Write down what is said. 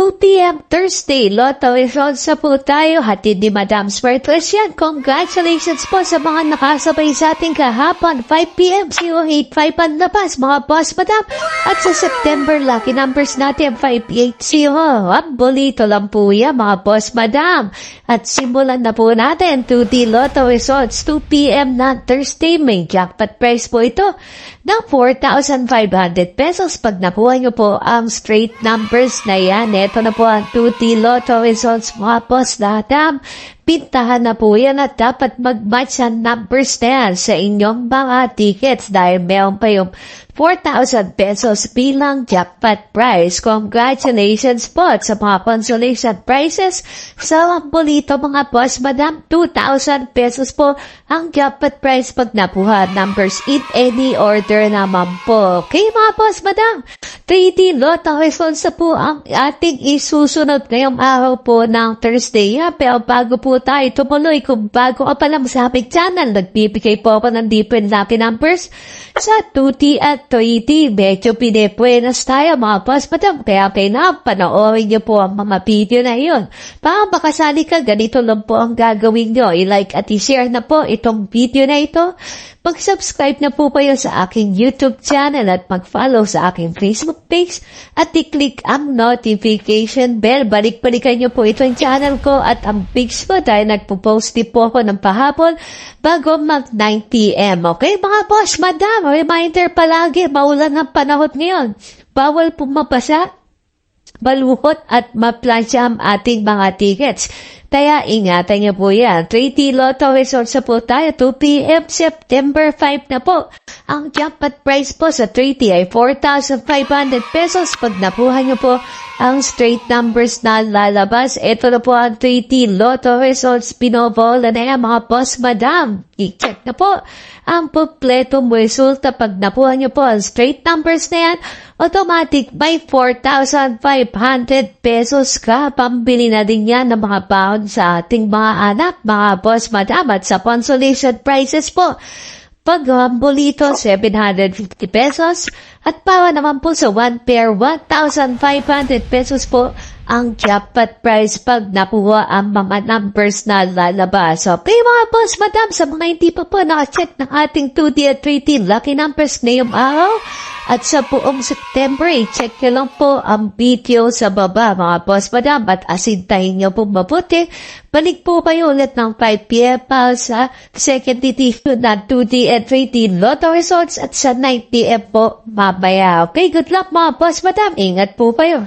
2 p.m. Thursday, Lotto results na po tayo. Hatid ni Madam Smartless yan. Congratulations po sa mga nakasabay sa ating kahapon. 5 p.m. 085 ang labas, mga boss, Madam. At sa September, lucky numbers natin 580. Bolito lang po yan, mga boss, Madam. At simulan na po natin 2D Lotto results. 2 p.m. na Thursday, may jackpot prize po ito ng 4,500 pesos. Pag nakuha nyo po ang straight numbers na yan, ito na po ang 2D Lotto results, mga boss, Madam. Pintahan na po yan at dapat mag-match ang numbers na yan sa inyong mga tickets dahil meron pa yung 4,000 pesos bilang jackpot prize. Congratulations po sa mga consolation prizes sa bolito, mga boss, Madam. 2,000 pesos po ang jackpot prize pag napuha numbers in any order naman po. Okay, mga boss, Madam. 3D Lotto results na po ang ating isusunod ngayong araw po ng Thursday. Pero bago po tayo tumuloy, kung bago ka pa lang sa aming channel, nagbibigay po ako ng different lucky numbers sa 2D at 3D. Medyo pinepuenas tayo, mga boss, Madam. Kaya panoorin niyo po ang mga video na yun. Para makasali ka, ganito lang po ang gagawin niyo. I-like at i-share na po itong video na ito. Mag-subscribe na po kayo sa aking YouTube channel at mag-follow sa aking Facebook page at i-click ang notification bell. Balik-balikan niyo po itong channel ko at ang page ko dahil nagpo-post din po ako ng pahapon bago mag 9 p.m. Okay, mga boss, Madam, reminder palagi, maulan ang panahon ngayon. Bawal po mabasa, baluhot at maplansya ang ating mga tickets. Kaya ingatan niyo po yan. 3D Lotto results na po tayo. 2 p.m. September 5 na po. Ang jackpot prize po sa 3D ay 4,500 pesos. Pag napuha niyo po ang straight numbers na lalabas, ito na po ang 3D Lotto results. Pinobola na yan, mga boss, Madam. I-check na po ang kompletong resulta. Pag napuha niyo po ang straight numbers na yan, automatic may 4,500 pesos ka. Pambili na din yan ng mga pound sa ating mga anak, mga boss, Madam. At sa consolation prizes po, pag bolito, 750 pesos. At para naman po sa 1 pair, 1,500 pesos po ang jackpot prize pag nakuha ang mga numbers na lalabas. Okay, mga boss, Madam, sa mga hindi pa po nakacheck ng ating 2D at 3D lucky numbers ngayong araw at sa buong September, check nyo lang po ang video sa baba, mga boss, Madam, at asintahin nyo po mabuti. Balik po kayo ulit ng 5 p.m. para sa second edition ng 2D and 3D Lotto results at sa 9 p.m. po mamaya. Okay, good luck, mga boss, Madam. Ingat po kayo.